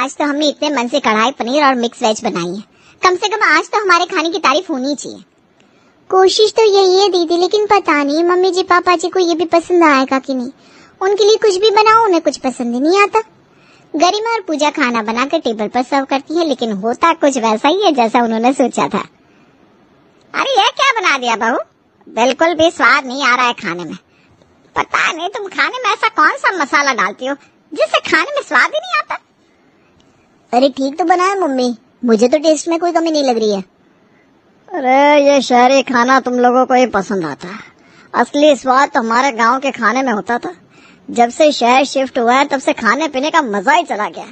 आज तो हमने इतने मन से कढ़ाई पनीर और मिक्स वेज बनाई है, कम से कम आज तो हमारे खाने की तारीफ होनी चाहिए। कोशिश तो यही है दीदी, लेकिन पता नहीं मम्मी जी पापा जी को ये भी पसंद आएगा कि नहीं। उनके लिए कुछ भी बनाओ, उन्हें कुछ पसंद ही नहीं आता। गरिमा और पूजा खाना बनाकर टेबल पर सर्व करती है, लेकिन होता कुछ वैसा ही है जैसा उन्होंने सोचा था। अरे ये क्या बना दिया बहू, बिल्कुल भी स्वाद नहीं आ रहा है खाने में। पता नहीं तुम खाने में ऐसा कौन सा मसाला डालती हो जिससे खाने में स्वाद ही नहीं आता। अरे ठीक तो बना है मम्मी, मुझे तो टेस्ट में कोई कमी नहीं लग रही है। अरे ये शहरी खाना तुम लोगों को ही पसंद आता है, असली स्वाद तो हमारे गांव के खाने में होता था। जब से शहर शिफ्ट हुआ है तब से खाने पीने का मजा ही चला गया।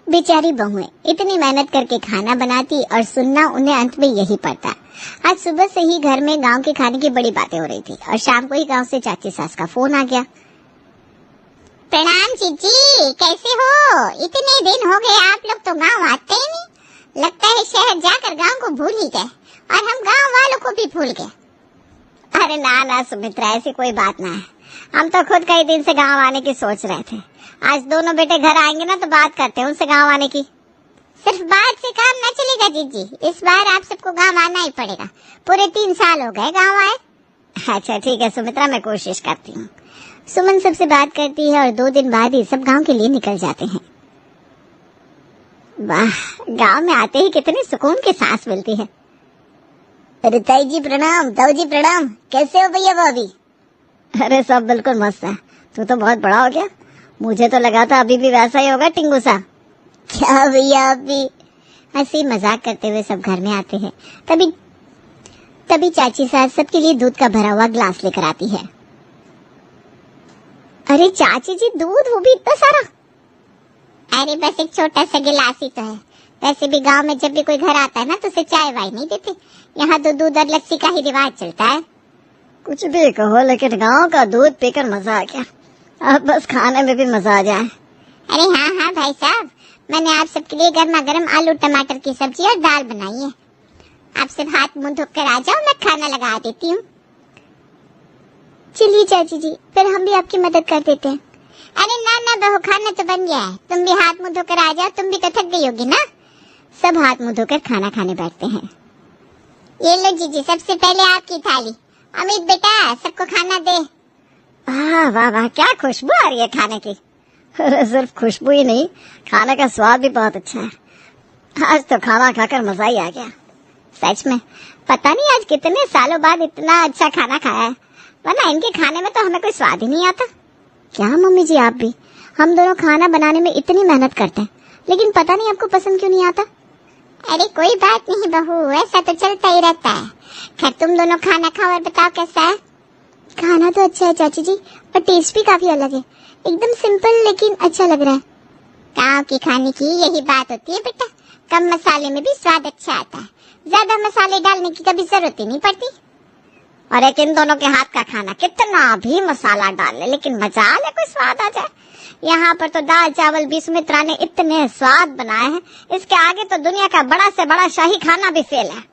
बेचारी बहुएं इतनी मेहनत करके खाना बनाती और सुनना उन्हें अंत में यही पड़ता। आज सुबह से ही घर में गांव के खाने की बड़ी बातें हो रही थी और शाम को ही गांव से चाची सास का फोन आ गया। प्रणाम जीजी, कैसे हो? इतने दिन हो गए आप लोग तो गांव आते ही नहीं। लगता है शहर जाकर गांव को भूल ही गए और हम गांव वालों को भी भूल गए। अरे ना ना सुमित्रा, ऐसी कोई बात ना है। हम तो खुद कई दिन से गांव आने की सोच रहे थे। आज दोनों बेटे घर आएंगे ना तो बात करते हैं उनसे गांव आने की। सिर्फ बात से काम न चलेगा जीजी, इस बार आप सबको गांव आना ही पड़ेगा। पूरे 3 साल हो गए गांव आए। अच्छा ठीक है सुमित्रा, मैं कोशिश करती हूँ। सुमन सबसे बात करती है और 2 दिन बाद ही सब गांव के लिए निकल जाते हैं। वाह, गांव में आते ही कितनी सुकून की सांस मिलती है। अरे ताई जी प्रणाम, ताऊ जी प्रणाम, कैसे हो भैया भाभी? अरे सब बिल्कुल मस्त है। तू तो बहुत बड़ा हो गया, मुझे तो लगा था अभी भी वैसा ही होगा टिंगू सा। क्या भैया, आप भी? हंसी मजाक करते हुए सब घर में आते हैं। तभी चाची सास सबके लिए दूध का भरा हुआ ग्लास लेकर आती है। अरे चाची जी, दूध, वो भी इतना सारा? अरे बस एक छोटा सा गिलास ही तो है। वैसे भी गांव में जब भी कोई घर आता है ना तो उसे चाय वाय नहीं देते, यहाँ तो दूध और लस्सी का ही रिवाज चलता है। कुछ भी कहो, लेकिन गांव का दूध पीकर मजा आ गया। अब बस खाने में भी मजा आ जाए। अरे हाँ हाँ भाई साहब, मैंने आप सबके लिए गर्मा गर्म आलू टमाटर की सब्जी और दाल बनाई है। आप सब हाथ मुंह धोकर आ जाओ, मैं खाना लगा देती हूँ। चलिए चाची जी, फिर हम भी आपकी मदद कर देते हैं। अरे ना ना बहू, खाना तो बन गया है, तुम भी हाथ मुंह धोकर आ जाओ, तुम भी तो थक गई होगी ना। सब हाथ मुंह धोकर खाना खाने बैठते हैं। ये लो जीजी, सबसे पहले आपकी थाली। अमित बेटा, सबको खाना दे। वाह वाह वाह, क्या खुशबू आ रही है खाने की। अरे सिर्फ खुशबू ही नहीं, खाने का स्वाद भी बहुत अच्छा है। आज तो खाना खाकर मजा ही आ गया। सच में पता नहीं आज कितने सालों बाद इतना अच्छा खाना खाया है, वरना इनके खाने में तो हमें कोई स्वाद ही नहीं आता। क्या मम्मी जी, आप भी? हम दोनों खाना बनाने में इतनी मेहनत करते हैं, लेकिन पता नहीं आपको पसंद क्यों नहीं आता। अरे कोई बात नहीं बहू, ऐसा तो चलता ही रहता है। खैर तुम दोनों खाना खाओ और बताओ कैसा है। खाना तो अच्छा है चाची जी, और टेस्ट भी काफी अलग है। एकदम सिंपल लेकिन अच्छा लग रहा है। गाँव की खाने की यही बात होती है बेटा, कम मसाले में भी स्वाद अच्छा आता है। ज्यादा मसाले डालने की कभी जरूरत ही नहीं पड़ती। और एक इन दोनों के हाथ का खाना कितना भी मसाला डाल ले, लेकिन मजा ले कोई स्वाद आ जाए। यहाँ पर तो दाल चावल भी सुमित्रा ने इतने स्वाद बनाए हैं, इसके आगे तो दुनिया का बड़ा से बड़ा शाही खाना भी फेल है।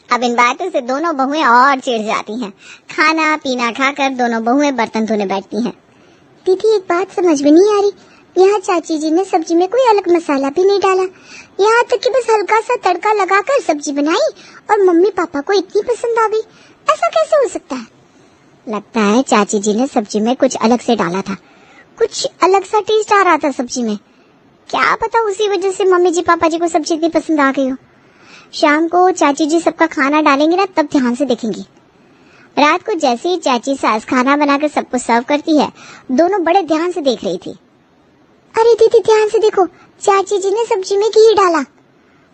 अब इन बातों से दोनों बहुएं और चिढ़ जाती हैं। खाना पीना खाकर दोनों बहुएं बर्तन धोने बैठती हैं। दीदी एक बात समझ में नहीं आ रही, यहाँ चाची जी ने सब्जी में कोई अलग मसाला भी नहीं डाला, यहाँ तक कि बस हल्का सा तड़का लगाकर सब्जी बनाई और मम्मी पापा को इतनी पसंद आ गई। ऐसा कैसे हो सकता है? लगता है चाची जी ने सब्जी में कुछ अलग से डाला था, कुछ अलग सा टेस्ट आ रहा था सब्जी में। क्या पता उसी वजह से मम्मी जी पापा जी को सब्जी इतनी पसंद आ गई हो। शाम को चाची जी सबका खाना डालेंगे ना, तब ध्यान से देखेंगी। रात को जैसे ही चाची सास खाना बनाकर सबको सर्व करती है, दोनों बड़े ध्यान से देख रही थी। अरे दीदी ध्यान से देखो, चाची जी ने सब्जी में घी डाला।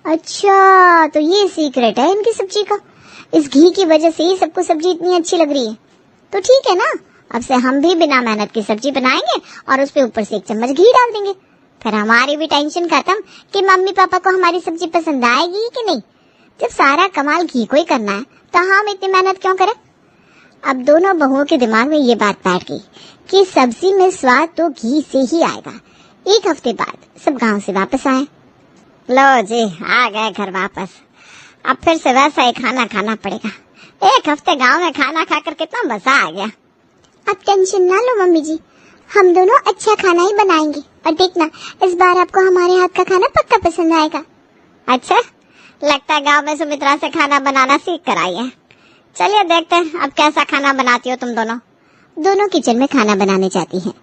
अच्छा, तो ये सीक्रेट है इनकी सब्जी का। इस घी की वजह से ही सबको सब्जी इतनी अच्छी लग रही है। तो ठीक है ना, अब से हम भी बिना मेहनत की सब्जी बनाएंगे और उस पे ऊपर से 1 चम्मच घी डाल देंगे। फिर हमारी भी टेंशन खत्म कि मम्मी पापा को हमारी सब्जी पसंद आएगी कि नहीं। जब सारा कमाल घी को ही करना है तो हम इतनी मेहनत क्यों करें। अब दोनों बहुओं के दिमाग में ये बात बैठ गई कि सब्जी में स्वाद तो घी से ही आएगा। 1 हफ्ते बाद सब गांव से वापस आए। लो जी, आ गए घर वापस। अब फिर से वैसा ही खाना खाना पड़ेगा। 1 हफ्ते गांव में खाना खाकर कितना मजा आ गया। अब टेंशन ना लो मम्मी जी, हम दोनों अच्छा खाना ही बनाएंगे और देखना इस बार आपको हमारे हाथ का खाना पक्का पसंद आएगा। अच्छा, लगता है गांव में सुमित्रा से खाना बनाना सीख कर आई है। चलिए देखते हैं अब कैसा खाना बनाती हो तुम दोनों। दोनों किचन में खाना बनाने जाती हैं।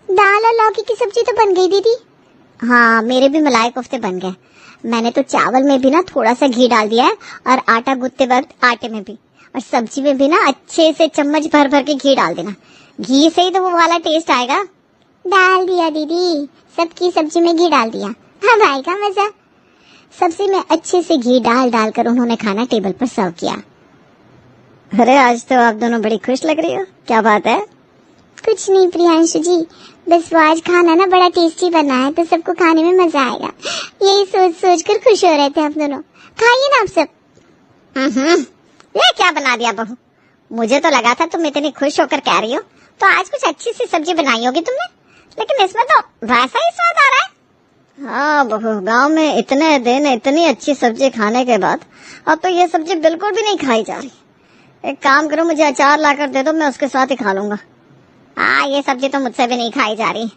दाल और लौकी की सब्जी तो बन गई दीदी। हाँ, मेरे भी मलाई कोफ्ते बन गए। मैंने तो चावल में भी ना थोड़ा सा घी डाल दिया है और आटा गूंथते वक्त आटे में भी, और सब्जी में भी ना अच्छे से चम्मच भर भर के घी डाल देना। घी से ही तो वो वाला टेस्ट आएगा। डाल दिया दीदी, सबकी सब्जी में घी डाल दिया, अब आएगा मजा। सब्जी में अच्छे से घी डाल डाल कर उन्होंने खाना टेबल पर सर्व किया। अरे आज तो आप दोनों बड़ी खुश लग रही हो, क्या बात है? कुछ नहीं प्रियांशु जी, बस वो आज खाना ना बड़ा टेस्टी बना है तो सबको खाने में मजा आएगा, यही सोच सोच कर खुश हो रहे थे आप दोनों। खाइए ना आप सब। ये क्या बना दिया बहू? मुझे तो लगा था तुम इतनी खुश होकर कह रही हो तो आज कुछ अच्छी सी सब्जी बनाई होगी तुमने, लेकिन इसमें तो वैसा ही स्वाद आ रहा है। हाँ बहू, गांव में इतने दिन इतनी अच्छी सब्जी खाने के बाद अब तो ये सब्जी बिल्कुल भी नहीं खाई जा रही। एक काम करो, मुझे अचार लाकर दे दो, मैं उसके साथ ही खा लूंगा। हाँ, ये सब्जी तो मुझसे भी नहीं खाई जा रही।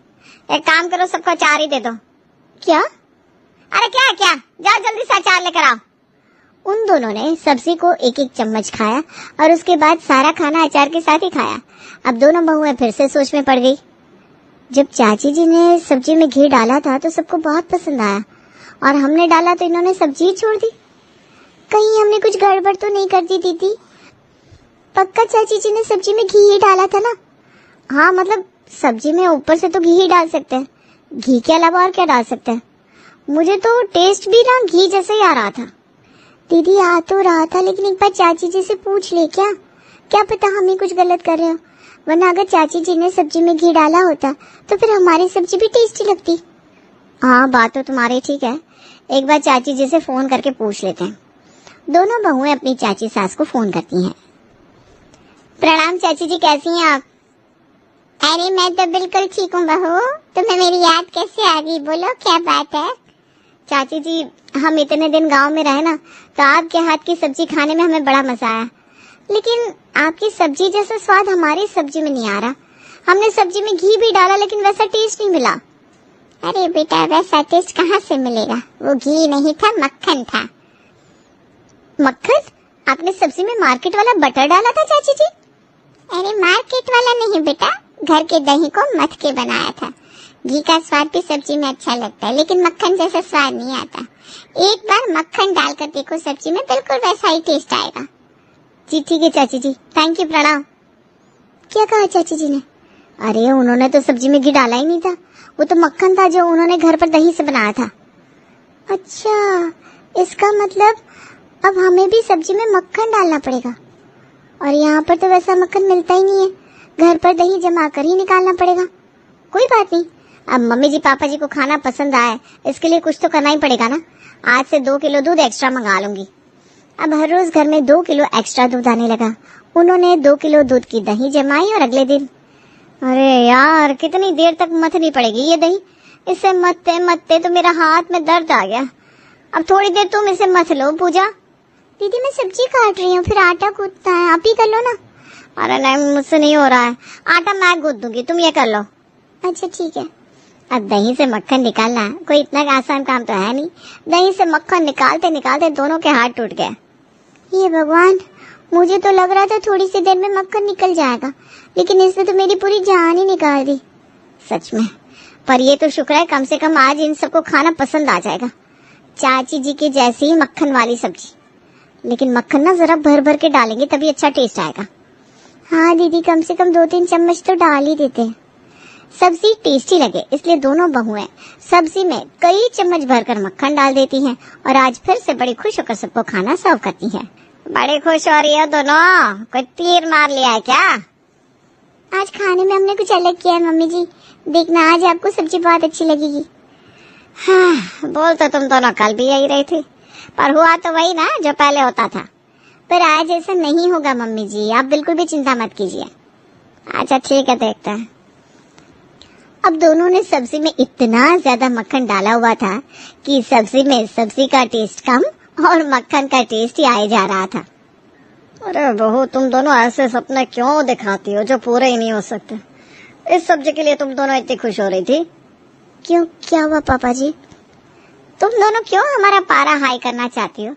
एक काम करो, सबको अचार ही दे दो। क्या? अरे क्या, जाओ जल्दी से अचार लेकर आओ। उन दोनों ने सब्जी को एक एक चम्मच खाया और उसके बाद सारा खाना अचार के साथ ही खाया। अब दोनों बहुएं फिर से सोच में पड़ गई। जब चाची जी ने सब्जी में घी डाला था तो सबको बहुत पसंद आया, और हमने डाला तो इन्होंने सब्जी ही छोड़ दी। कहीं हमने कुछ गड़बड़ तो नहीं कर दी दीदी? पक्का चाची जी ने सब्जी में घी ही डाला था ना? हाँ, मतलब सब्जी में ऊपर से तो घी ही डाल सकते हैं, घी के अलावा और क्या डाल सकते हैं? मुझे तो टेस्ट भी ना घी जैसे ही आ रहा था। दीदी आ तो रहा था, लेकिन एक बार चाची जी से पूछ ले क्या पता हम ही कुछ गलत कर रहे हो, वरना अगर चाची जी ने सब्जी में घी डाला होता तो फिर हमारी सब्जी भी टेस्टी लगती। हाँ, बात तो तुम्हारी ठीक है, एक बार चाची जी से फोन करके पूछ लेते हैं। दोनों बहुएं अपनी चाची सास को फोन करती हैं। प्रणाम चाची जी, कैसी हैं आप? अरे मैं तो बिल्कुल ठीक हूँ बहू, तुम्हें मेरी याद कैसे आ गई, बोलो क्या बात है? चाची जी, हम इतने दिन गांव में रहे ना तो आपके हाथ की सब्जी खाने में हमें बड़ा मजा आया, लेकिन आपकी सब्जी जैसा स्वाद हमारी सब्जी में नहीं आ रहा। हमने सब्जी में घी भी डाला लेकिन वैसा टेस्ट नहीं मिला। अरे बेटा, वैसा टेस्ट कहाँ से मिलेगा, वो घी नहीं था, मक्खन था। मक्खन? आपने सब्जी में मार्केट वाला बटर डाला था चाची जी? अरे मार्केट वाला नहीं बेटा, घर के दही को मथ के बनाया था। घी का स्वाद भी सब्जी में अच्छा लगता है, लेकिन मक्खन जैसा स्वाद नहीं आता। एक बार मक्खन डालकर देखो सब्जी में, बिल्कुल वैसा ही टेस्ट आएगा। जी ठीक है चाची जी, थैंक यू, प्रणाम। क्या कहा चाची जी ने? अरे उन्होंने तो सब्जी में घी डाला ही नहीं था, वो तो मक्खन था जो उन्होंने घर पर दही से बनाया था। अच्छा, इसका मतलब अब हमें भी सब्जी में मक्खन डालना पड़ेगा, और यहाँ पर तो वैसा मक्खन मिलता ही नहीं है, घर पर दही जमा कर ही निकालना पड़ेगा। कोई बात नहीं, अब मम्मी जी पापा जी को खाना पसंद आए इसके लिए कुछ तो करना ही पड़ेगा ना। आज से 2 किलो दूध एक्स्ट्रा मंगा लूंगी। अब हर रोज घर में 2 किलो एक्स्ट्रा दूध आने लगा। उन्होंने 2 किलो दूध की दही जमाई और अगले दिन, अरे यार, कितनी देर तक मथनी पड़ेगी ये दही? इसे मथते मथते तो मेरा हाथ में दर्द आ गया। अब थोड़ी देर तुम इसे मथ लो पूजा। दीदी मैं सब्जी काट रही हूँ, फिर आटा गूंथना है, आप ही कर लो ना। अरे नहीं, मुझसे नहीं हो रहा है, आटा मैं गूंथ दूंगी, तुम ये कर लो। अच्छा ठीक है। अब दही से मक्खन निकालना कोई इतना आसान काम तो है नहीं। दही से मक्खन निकालते निकालते दोनों के हाथ टूट गए। ये भगवान, मुझे तो लग रहा था थोड़ी सी देर में मक्खन निकल जाएगा, लेकिन इसने तो मेरी पूरी जान ही निकाल दी। सच में, पर ये तो शुक्र है कम से कम आज इन सबको खाना पसंद आ जाएगा, चाची जी की जैसी ही मक्खन वाली सब्जी। लेकिन मक्खन ना जरा भर भर के डालेंगे तभी अच्छा टेस्ट आएगा। हाँ दीदी, कम से कम 2-3 चम्मच तो डाल ही देते हैं, सब्जी टेस्टी लगे, इसलिए दोनों बहुएं सब्जी में कई चम्मच भरकर मक्खन डाल देती हैं और आज फिर से बड़ी खुश होकर सबको खाना सर्व करती हैं। बड़े खुश हो रही है दोनों, कोई तीर मार लिया है क्या? आज खाने में हमने कुछ अलग किया है मम्मी जी, देखना आज आपको सब्जी बहुत अच्छी लगेगी। हाँ, बोल तो तुम दोनों कल भी यही रही थी, पर हुआ तो वही ना जो पहले होता था। पर आज ऐसा नहीं होगा मम्मी जी, आप बिल्कुल भी चिंता मत कीजिए। अच्छा ठीक है, देखते हैं। अब दोनों ने सब्जी में इतना ज्यादा मक्खन डाला हुआ था कि सब्जी में सब्जी का टेस्ट कम और मक्खन का टेस्ट ही आए जा रहा था। अरे बहू, तुम दोनों ऐसे सपने क्यों दिखाती हो जो पूरे ही नहीं हो सकते? इस सब्जी के लिए तुम दोनों इतनी खुश हो रही थी? क्यों, क्या हुआ पापा जी? तुम दोनों क्यों हमारा पारा हाई करना चाहती हो?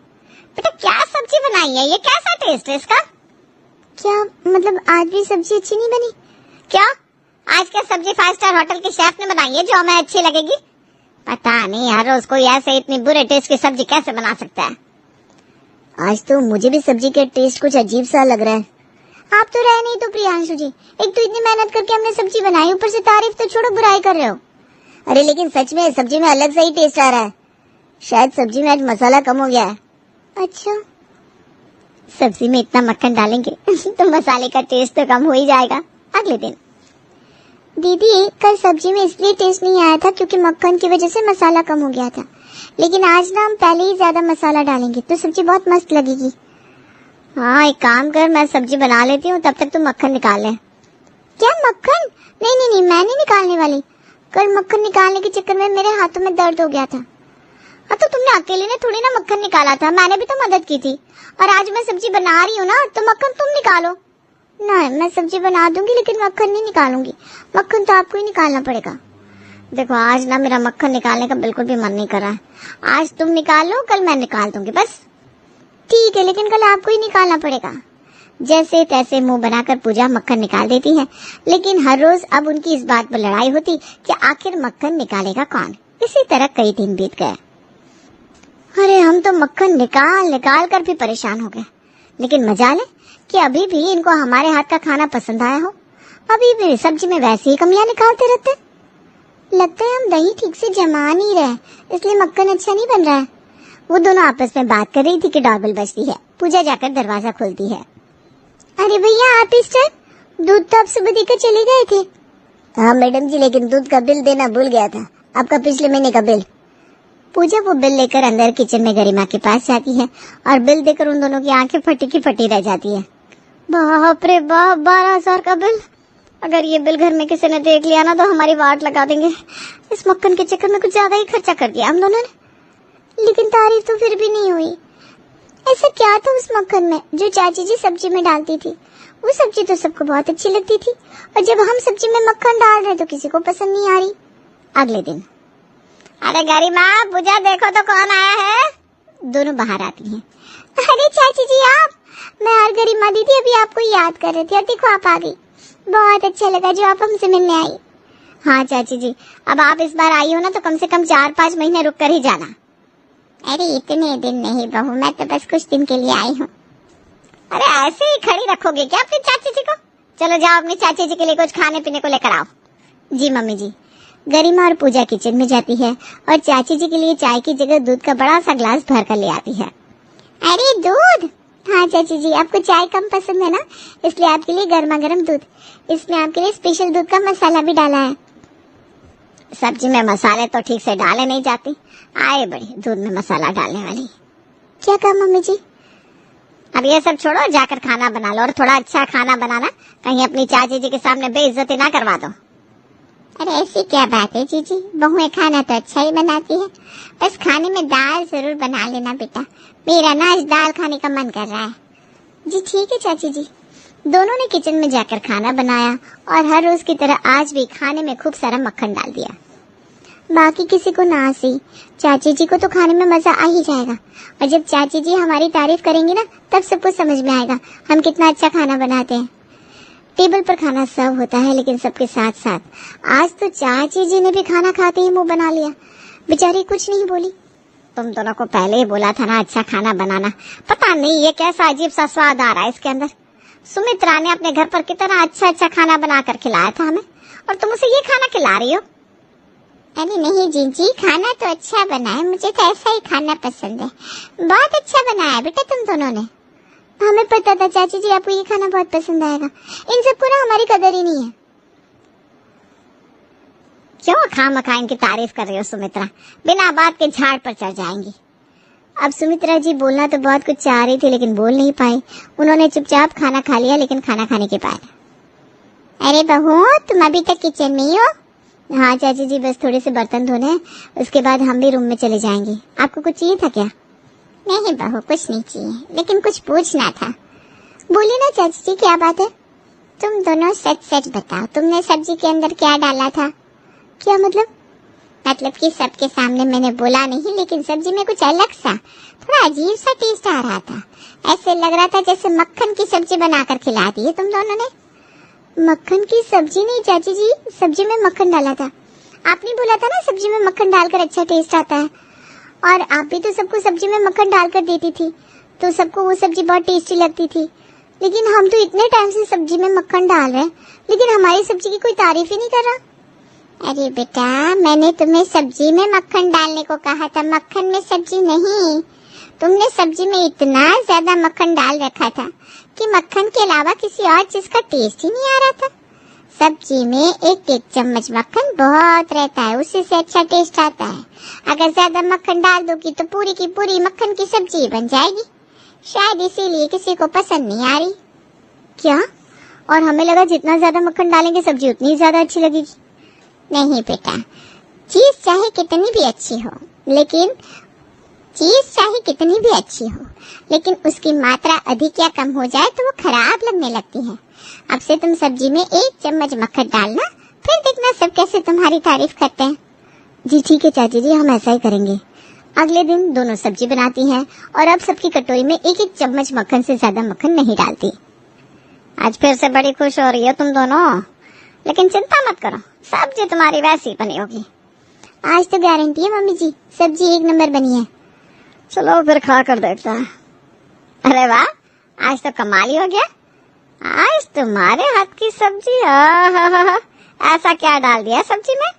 बेटा क्या सब्जी बनाई है, ये कैसा टेस्ट है इसका? क्या मतलब आज भी सब्जी अच्छी नहीं बनी? क्या आज क्या सब्जी 5 स्टार होटल के शेफ ने बनाई है जो हमें अच्छी लगेगी? पता नहीं हर रोज कोई ऐसे इतनी बुरे टेस्ट की सब्जी कैसे बना सकता है। आज तो मुझे भी सब्जी का टेस्ट कुछ अजीब सा लग रहा है। आप तो रहे नहीं तो प्रियांशु जी, एक तो इतनी मेहनत करके हमने सब्जी बनाई, ऊपर से तारीफ तो छोड़ो बुराई कर रहे हो। अरे लेकिन सच में सब्जी में अलग से ही टेस्ट आ रहा है। शायद सब्जी में आज मसाला कम हो गया है। अच्छा, सब्जी में इतना मक्खन डालेंगे तो मसाले का टेस्ट तो कम हो ही जाएगा। अगले दिन, दीदी कल सब्जी में इसलिए टेस्ट नहीं आया था क्योंकि मक्खन की वजह से मसाला कम हो गया था, लेकिन आज ना हम पहले ही ज्यादा मसाला डालेंगे तो सब्जी बहुत मस्त लगेगी। हाँ एक काम कर, मैं सब्जी बना लेती हूँ, तब तक तुम मक्खन निकाल ले। क्या मक्खन? नहीं नहीं नहीं, मैं नहीं निकालने वाली। कल मक्खन निकालने के चक्कर में मेरे हाथों में दर्द हो गया था। तो तुमने अकेले ने थोड़ी ना मक्खन निकाला था, मैंने भी तो मदद की थी। और आज मैं सब्जी बना रही हूँ ना, तो मक्खन तुम निकालो। नहीं, मैं सब्जी बना दूंगी लेकिन मक्खन नहीं निकालूंगी। मक्खन तो आपको ही निकालना पड़ेगा। देखो आज ना मेरा मक्खन निकालने का बिल्कुल भी मन नहीं कर रहा है। आज तुम निकाल लो, कल मैं निकाल दूंगी बस। ठीक है, लेकिन कल आपको ही निकालना पड़ेगा। जैसे तैसे मुंह बनाकर पूजा मक्खन निकाल देती है, लेकिन हर रोज अब उनकी इस बात पर लड़ाई होती कि आखिर मक्खन निकालेगा कौन। इसी तरह कई दिन बीत गए। अरे हम तो मक्खन निकाल निकाल कर भी परेशान हो गए, लेकिन मजा ले कि अभी भी इनको हमारे हाथ का खाना पसंद आया हो। अभी भी सब्जी में वैसी ही कमियां निकालते रहते। लगता है हम दही ठीक से जमा नहीं रहे, इसलिए मक्खन अच्छा नहीं बन रहा है। वो दोनों आपस में बात कर रही थी कि डॉरबेल बजती है। पूजा जाकर दरवाजा खोलती है। अरे भैया आप इस टाइम? दूध तो आप सुबह देकर चले गए थे। हाँ मैडम जी, लेकिन दूध का बिल देना भूल गया था, आपका पिछले महीने का बिल। पूजा वो बिल लेकर अंदर किचन में गरिमा के पास जाती है और बिल देकर उन दोनों की आंखें फटी की फटी रह जाती है। बाप रे बाप, 12,000 का बिल। अगर ये बिल घर में किसी ने देख लिया ना तो हमारी वाट लगा देंगे। इस मक्खन के चक्कर में कुछ ज्यादा ही खर्चा कर दिया हम दोनों ने। लेकिन तारीफ तो फिर भी नहीं हुई। ऐसा क्या था उस मक्खन में जो चाची जी सब्जी में डालती थी? वो सब्जी तो सबको बहुत अच्छी लगती थी, और जब हम सब्जी में मक्खन डाल रहे तो किसी को पसंद नहीं आ रही। अगले दिन, अरे गरिमा पूजा देखो तो कौन आया है। दोनों बाहर आती हैं। अरे चाची जी आप? मैं और गरिमा दीदी अभी आपको याद कर रहे थे और देखो आप आ गई। बहुत अच्छा लगा जो आप हमसे मिलने आई। हाँ चाची जी, अब आप इस बार आई हो ना तो कम से कम 4-5 महीने रुक कर ही जाना। अरे इतने दिन नहीं बहू, मैं तो बस कुछ दिन के लिए आई हूँ। अरे ऐसे ही खड़ी रखोगे क्या अपनी चाची जी को? चलो जाओ अपनी चाची जी के लिए कुछ खाने पीने को लेकर आओ। जी मम्मी जी। गरिमा और पूजा किचन में जाती है और चाची जी के लिए चाय की जगह दूध का बड़ा सा ग्लास भर कर ले आती है। अरे दूध? हाँ चाची जी, आपको चाय कम पसंद है ना, इसलिए आपके लिए गर्मा गर्म दूध। इसमें आपके लिए स्पेशल दूध का मसाला भी डाला है। सब्जी में मसाले तो ठीक से डाले नहीं जाते, आए बड़ी दूध में मसाला डालने वाली। क्या कहा मम्मी जी? अब ये सब छोड़ो, जाकर खाना बना लो और थोड़ा अच्छा खाना बनाना, कहीं अपनी चाची जी के सामने बेइज्जती ना करवा दो। अरे ऐसी क्या बात है जीजी, बहुएं खाना तो अच्छा ही बनाती है, बस खाने में दाल जरूर बना लेना बेटा। मेरा ना आज दाल खाने का मन कर रहा है। जी ठीक है चाची जी। दोनों ने किचन में जाकर खाना बनाया और हर रोज की तरह आज भी खाने में खूब सारा मक्खन डाल दिया। बाकी किसी को ना सी, चाची जी को तो खाने में मजा आ ही जाएगा, और जब चाची जी हमारी तारीफ करेंगी ना तब सबको समझ में आएगा हम कितना अच्छा खाना बनाते हैं। टेबल पर खाना सर्व होता है, लेकिन सबके साथ साथ आज तो चाची जी ने भी खाना खाते ही मुंह बना लिया। बेचारी कुछ नहीं बोली। तुम दोनों को पहले ही बोला था ना अच्छा खाना बनाना, पता नहीं ये कैसा अजीब सा स्वाद आ रहा है इसके अंदर। सुमित्रा ने अपने घर पर कितना अच्छा अच्छा खाना बनाकर खिलाया था हमें, और तुम उसे ये खाना खिला रही हो। अरे नहीं जीजी, खाना तो अच्छा बना है, मुझे तो ऐसा ही खाना पसंद है। बहुत अच्छा बनाया है बेटा तुम दोनों ने। हमें पता था चाची जी आपको ये खाना बहुत पसंद आएगा। इन सबको ना हमारी कदर ही नहीं है। क्यों खामखा इनकी तारीफ कर रही हो सुमित्रा, बिना बात के झाड़ पर चढ़ जाएंगी। अब सुमित्रा जी बोलना तो बहुत कुछ चाह रही थी लेकिन बोल नहीं पाई। उन्होंने चुपचाप खाना खा लिया, लेकिन खाना खाने के बाद, अरे बहू तुम अभी तक किचन में ही हो? हाँ चाची जी, बस थोड़े से बर्तन धोने हैं, उसके बाद हम भी रूम में चले जाएंगे। आपको कुछ चाहिए था क्या? नहीं बहू कुछ नहीं चाहिए, लेकिन कुछ पूछना था। बोलिए ना चाची जी क्या बात है? तुम दोनों सच सच बताओ, तुमने सब्जी के अंदर क्या डाला था? क्या मतलब? मतलब कि सबके सामने मैंने बोला नहीं, लेकिन सब्जी में कुछ अलग सा, थोड़ा अजीब सा टेस्ट आ रहा था। ऐसे लग रहा था जैसे मक्खन की सब्जी बनाकर खिला दी है तुम दोनों ने। मक्खन की सब्जी नहीं चाची जी, सब्जी में मक्खन डाला था। आपने बोला था ना सब्जी में मक्खन डालकर अच्छा टेस्ट आता है, और आप भी तो सबको सब्जी में मक्खन डालकर देती थी, तो सबको वो सब्जी बहुत टेस्टी लगती थी। लेकिन हम तो इतने टाइम से सब्जी में मक्खन डाल रहे हैं, लेकिन हमारी सब्जी की कोई तारीफ ही नहीं कर रहा। अरे बेटा, मैंने तुम्हें सब्जी में मक्खन डालने को कहा था, मक्खन में सब्जी नहीं। तुमने सब्जी में इतना ज्यादा मक्खन डाल रखा था कि मक्खन के अलावा किसी और चीज का टेस्ट ही नहीं आ रहा था। सब्जी में एक एक चम्मच मक्खन बहुत रहता है, उसी से अच्छा टेस्ट आता है। अगर ज्यादा मक्खन डाल दोगी तो पूरी की पूरी मक्खन की सब्जी बन जाएगी। शायद इसीलिए किसी को पसंद नहीं आ रही। क्या? और हमें लगा जितना ज्यादा मक्खन डालेंगे सब्जी उतनी ज्यादा अच्छी लगेगी। नहीं बेटा, चीज चाहे कितनी भी अच्छी हो, लेकिन उसकी मात्रा अधिक या कम हो जाए तो वो खराब लगने लगती है। अब से तुम सब्जी में 1 चम्मच मक्खन डालना, फिर देखना सब कैसे तुम्हारी तारीफ करते हैं। जी ठीक है चाची जी, हम ऐसा ही करेंगे। अगले दिन दोनों सब्जी बनाती हैं और अब सबकी कटोरी में 1-1 चम्मच मक्खन से ज्यादा मक्खन नहीं डालती। आज फिर से बड़ी खुश हो रही हो तुम दोनों, लेकिन चिंता मत करो, सब्जी तुम्हारी वैसी बनी होगी। आज तो गारंटी है मम्मी जी, सब्जी 1 नंबर बनी है। चलो फिर खा कर देखता है। अरे वाह, आज तो कमाल ही हो गया। आज तुम्हारे हाथ की सब्जी, ऐसा क्या डाल दिया सब्जी में?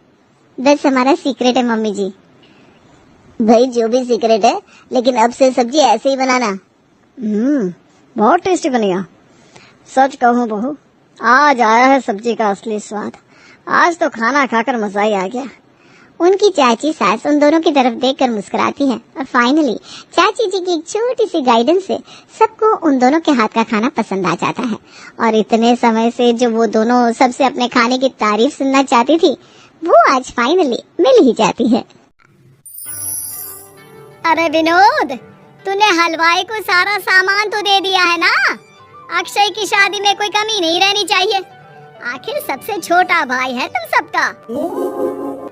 बस हमारा सीक्रेट है मम्मी जी। भाई जो भी सीक्रेट है, लेकिन अब से सब्जी ऐसे ही बनाना। बहुत टेस्टी बनेगा। सच कहूँ बहू, आज आया है सब्जी का असली स्वाद। आज तो खाना खाकर मजा ही आ गया। उनकी चाची सास उन दोनों की तरफ देखकर मुस्कुराती है और फाइनली चाची जी की एक छोटी सी गाइडेंस से सबको उन दोनों के हाथ का खाना पसंद आ जाता है। और इतने समय से जो वो दोनों सबसे अपने खाने की तारीफ सुनना चाहती थी, वो आज फाइनली मिल ही जाती है। अरे विनोद, तूने हलवाई को सारा सामान तो दे दिया है ना? अक्षय की शादी में कोई कमी नहीं रहनी चाहिए। आखिर सबसे छोटा भाई है तुम सबका।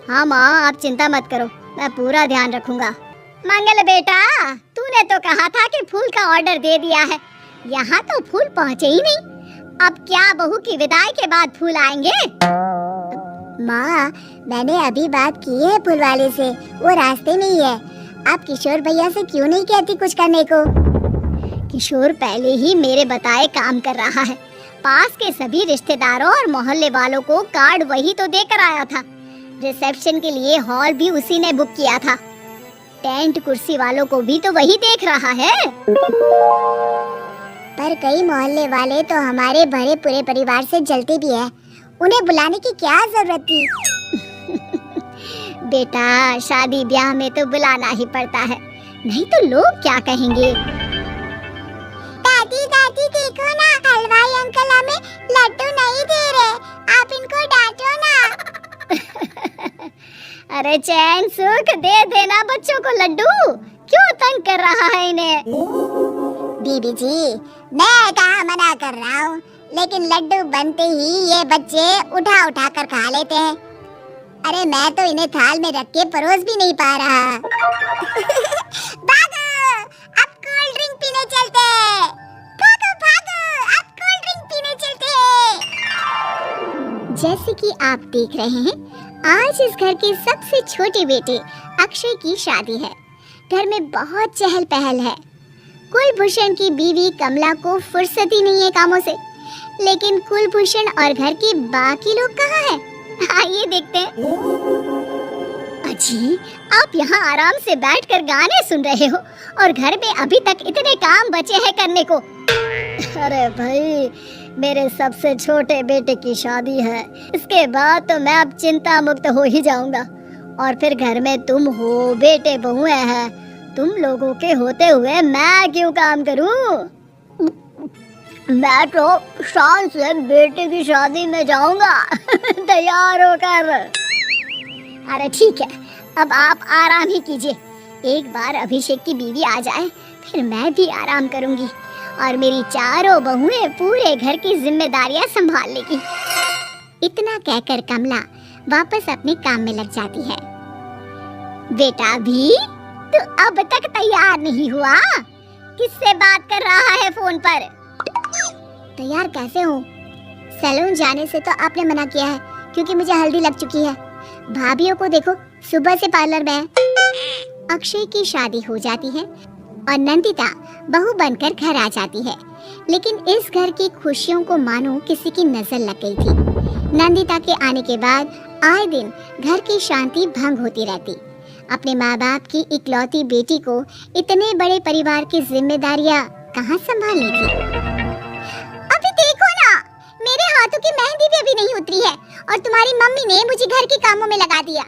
हाँ माँ, आप चिंता मत करो, मैं पूरा ध्यान रखूंगा। मंगल बेटा, तूने तो कहा था कि फूल का ऑर्डर दे दिया है, यहाँ तो फूल पहुँचे ही नहीं। अब क्या बहू की विदाई के बाद फूल आएंगे? माँ, मैंने अभी बात की है फूल वाले से, वो रास्ते में ही है। आप किशोर भैया से क्यों नहीं कहती कुछ करने को? किशोर पहले ही मेरे बताए काम कर रहा है। पास के सभी रिश्तेदारों और मोहल्ले वालों को कार्ड वही तो देकर आया था। रिसेप्शन के लिए हॉल भी उसी ने बुक किया था। टेंट कुर्सी वालों को भी तो वही देख रहा है। पर कई मोहल्ले वाले तो हमारे भरे पूरे परिवार से जलते भी है, उन्हें बुलाने की क्या जरूरत थी? बेटा, शादी ब्याह में तो बुलाना ही पड़ता है, नहीं तो लोग क्या कहेंगे। दादी दादी देखो ना, हलवाई अंकल हमें लड्डू नहीं दे रहे, आप इनको डांटो ना। अरे चैन सुख दे देना बच्चों को लड्डू, क्यों तंग कर रहा है इन्हें? बीबी जी, मैं कहाँ मना कर रहा हूँ, लेकिन लड्डू बनते ही ये बच्चे उठा उठा कर खा लेते हैं। अरे मैं तो इन्हें थाल में रख के परोस भी नहीं पा रहा। भागो, अब कोल्ड ड्रिंक पीने चलते हैं। भागो भागो, अब कोल्ड ड्रिंक पीने चलते हैं। जैसे कि आप देख रहे हैं, आज इस घर के सबसे छोटे बेटे अक्षय की शादी है। घर में बहुत चहल पहल है। कुलभूषण की बीवी कमला को फुर्सत ही नहीं है कामों से, लेकिन कुलभूषण और घर के बाकी लोग कहाँ हैं? आइए देखते हैं। अजी, आप यहाँ आराम से बैठकर गाने सुन रहे हो और घर में अभी तक इतने काम बचे हैं करने को। अरे भाई, मेरे सबसे छोटे बेटे की शादी है, इसके बाद तो मैं अब चिंता मुक्त हो ही जाऊंगा। और फिर घर में तुम हो, बेटे बहुएं हैं, तुम लोगों के होते हुए मैं क्यों काम करूं? मैं तो शान से बेटे की शादी में जाऊंगा तैयार होकर। अरे ठीक है, अब आप आराम ही कीजिए। एक बार अभिषेक की बीवी आ जाए, फिर मैं भी आराम करूंगी। और मेरी चारों बहुएं पूरे घर की जिम्मेदारियां संभाल लेगी। इतना कहकर कमला वापस अपने काम में लग जाती है। बेटा भी तू अब तक तैयार नहीं हुआ? किससे बात कर रहा है फोन पर? तैयार कैसे हूँ? सैलून जाने से तो आपने मना किया है क्योंकि मुझे हल्दी लग चुकी है। भाभीियों को देखो सुबह से पार्लर में है। अक्षय की शादी हो जाती है और नंदिता बहू बनकर घर आ जाती है, लेकिन इस घर की खुशियों को मानो किसी की नजर लग गई थी। नंदिता के आने के बाद आए दिन घर की शांति भंग होती रहती। अपने माँ बाप की इकलौती बेटी को इतने बड़े परिवार की जिम्मेदारियाँ कहाँ संभालनी थी। अभी देखो ना, मेरे हाथों की मेहंदी भी अभी नहीं उतरी है और तुम्हारी मम्मी ने मुझे घर के कामों में लगा दिया।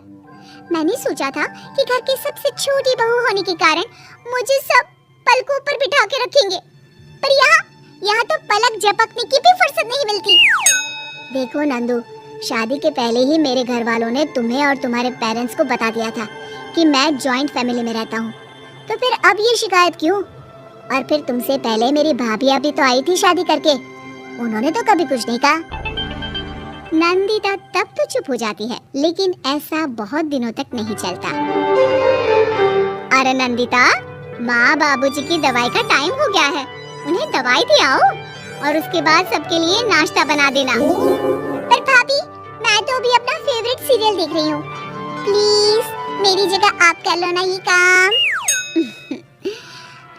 मैंने सोचा था कि घर की सबसे छोटी बहू होने के कारण मुझे सब पलकों पर बिठा के रखेंगे, पर यहाँ तो पलक झपकने की भी फुर्सत नहीं मिलती। देखो नंदू, शादी के पहले ही मेरे घर वालों ने तुम्हें और तुम्हारे पेरेंट्स को बता दिया था कि मैं जॉइंट फैमिली में रहता हूँ, तो फिर अब ये शिकायत क्यों? और फिर तुमसे पहले मेरी भाभी भी तो आई थी शादी करके, उन्होंने तो कभी कुछ नहीं कहा। नंदिता तब तो चुप हो जाती है, लेकिन ऐसा बहुत दिनों तक नहीं चलता। अरे नंदिता, माँ बाबूजी की दवाई का टाइम हो गया है, उन्हें दवाई दे आओ और उसके बाद सबके लिए नाश्ता बना देना। पर भाभी, मैं तो अभी अपना फेवरेट सीरियल देख रही हूँ, प्लीज मेरी जगह आप कर लो ना ये काम।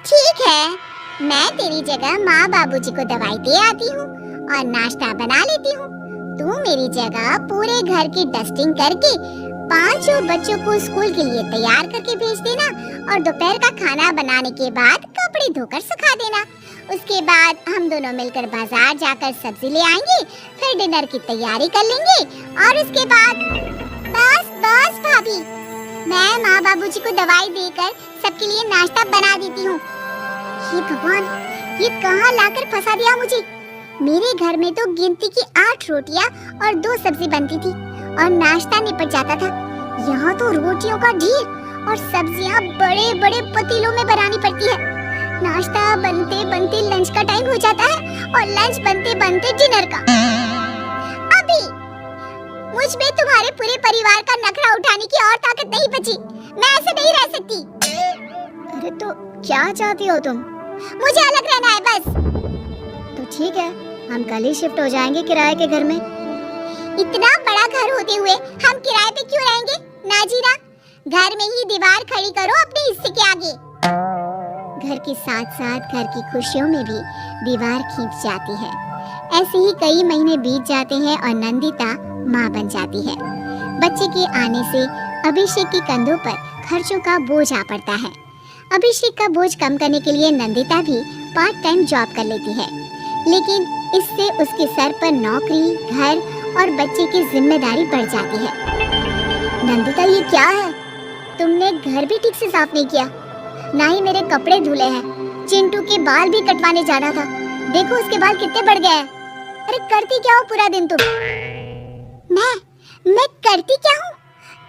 ठीक है, मैं तेरी जगह माँ बाबूजी को दवाई दे आती हूँ और नाश्ता बना लेती हूँ। तू मेरी जगह पूरे घर की डस्टिंग करके 5 बच्चों को स्कूल के लिए तैयार करके भेज देना और दोपहर का खाना बनाने के बाद कपड़े धोकर सुखा देना। उसके बाद हम दोनों मिलकर बाजार जाकर सब्जी ले आएंगे, फिर डिनर की तैयारी कर लेंगे और उसके बाद बस भाभी, मैं माँ बाबूजी को दवाई देकर सबके लिए नाश्ता बना देती हूँ। हे भगवान, ये कहाँ लाकर फंसा दिया मुझे। मेरे घर में तो गिनती की 8 रोटियां और 2 सब्जी बनती थी और नाश्ता निपट जाता था। यहाँ तो रोटियों का ढेर और सब्जियाँ बड़े बड़े पतीलों में बनानी पड़ती है। नाश्ता बनते बनते लंच का टाइम हो जाता है और लंच बनते बनते डिनर का। अभी मुझ में तुम्हारे पूरे परिवार का नखरा उठाने की और ताकत नहीं बची। मैं ऐसे नहीं रह सकती। अरे तो क्या चाहती हो तुम? मुझे अलग रहना है बस। तो ठीक है, हम कल ही शिफ्ट हो जाएंगे किराए के घर में। इतना बड़ा घर होते हुए हम किराए पे क्यों रहेंगे? नाजीरा, घर में ही दीवार खड़ी करो अपने हिस्से के आगे। घर के साथ साथ घर की खुशियों में भी दीवार खींच जाती है। ऐसे ही कई महीने बीत जाते हैं और नंदिता माँ बन जाती है। बच्चे के आने से अभिषेक के कंधों पर खर्चों का बोझ आ पड़ता है। अभिषेक का बोझ कम करने के लिए नंदिता भी पार्ट टाइम जॉब कर लेती है, लेकिन इससे उसके सर पर नौकरी, घर और बच्चे की जिम्मेदारी बढ़ जाती है। नंदिता, ये क्या है? तुमने घर भी ठीक से साफ नहीं किया, ना ही मेरे कपड़े धुले हैं। चिंटू के बाल भी कटवाने जाना था, देखो उसके बाल कितने बढ़ गए हैं। अरे करती क्या हो पूरा दिन तुम? मैं करती क्या हूँ?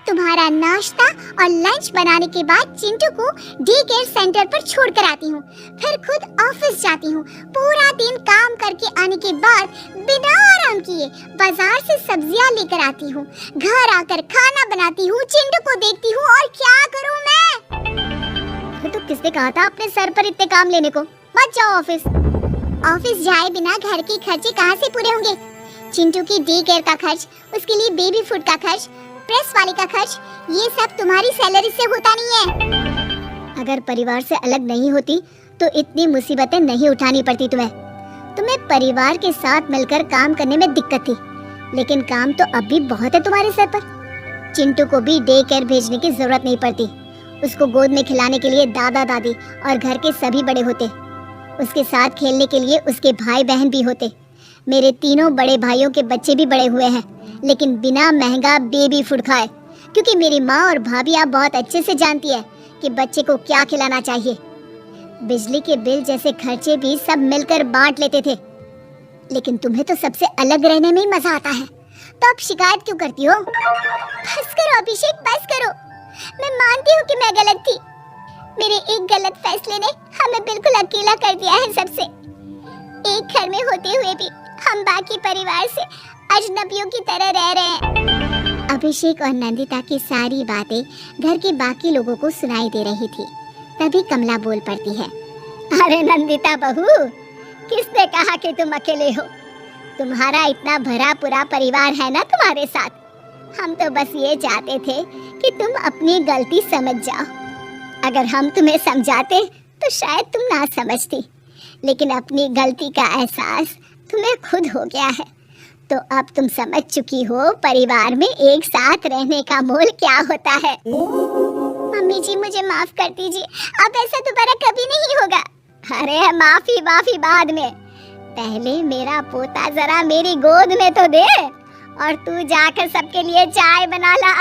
तुम्हारा नाश्ता और लंच बनाने के बाद चिंटू को डे केयर सेंटर पर छोड़ कर आती हूँ, फिर खुद ऑफिस जाती हूँ। पूरा दिन काम करके आने के बाद बिना आराम किए बाजार से सब्जियाँ लेकर आती हूँ, घर आकर खाना बनाती हूँ, चिंटू को देखती हूँ और क्या करूँ मैं? तो किसने कहा था अपने सर पर इतने काम लेने को? मत जाओ ऑफिस। ऑफिस जाए बिना घर के खर्चे कहाँ से पूरे होंगे? चिंटू की डे केयर का खर्च, उसके लिए बेबी फूड का खर्च, प्रेस वाले का खर्च, ये सब तुम्हारी सैलरी से होता नहीं है। अगर परिवार से अलग नहीं होती तो इतनी मुसीबतें नहीं उठानी पड़ती तुम्हें परिवार के साथ मिलकर काम करने में दिक्कत थी, लेकिन काम तो अब भी बहुत है तुम्हारे सर पर। चिंटू को भी डे केयर भेजने की जरूरत नहीं पड़ती, उसको गोद में खिलाने के लिए दादा दादी और घर के सभी बड़े होते, उसके साथ खेलने के लिए उसके भाई बहन भी होते। मेरे तीनों बड़े भाइयों के बच्चे भी बड़े हुए हैं, लेकिन बिना महंगा बेबी फूड खाए, क्योंकि मेरी माँ और भाभी आप बहुत अच्छे से जानती है कि बच्चे को क्या खिलाना चाहिए। बिजली के बिल जैसे खर्चे भी सब मिलकर बांट लेते थे, लेकिन तुम्हें तो सबसे अलग रहने में ही मजा आता है, तो अब शिकायत क्यों करती हो? बस करो अभिषेक, बस करो। मैं मानती हूँ कि मैं गलत थी, मेरे एक गलत फैसले ने हमें बिल्कुल अकेला कर दिया है सबसे। एक घर में होते हुए भी हम बाकी परिवार से अजनबियों की तरह रह रहे हैं। अभिषेक और नंदिता की सारी बातें घर के बाकी लोगों को सुनाई दे रही थी। तभी कमला बोल पड़ती है, अरे नंदिता बहू, किसने कहा कि तुम अकेले हो? तुम्हारा इतना भरा पूरा परिवार है ना तुम्हारे साथ। हम तो बस ये चाहते थे कि तुम अपनी गलती समझ जाओ। अगर हम तुम्हें समझाते तो शायद तुम ना समझती, लेकिन अपनी गलती का एहसास तुम्हें खुद हो गया है, तो अब तुम समझ चुकी हो परिवार में एक साथ रहने का मोल क्या होता है। मम्मी जी मुझे माफ कर दीजिए, अब ऐसा दोबारा कभी नहीं होगा। अरे माफी माफी बाद में, पहले मेरा पोता जरा मेरी गोद में तो दे, और तू जाकर सबके लिए चाय बना ला।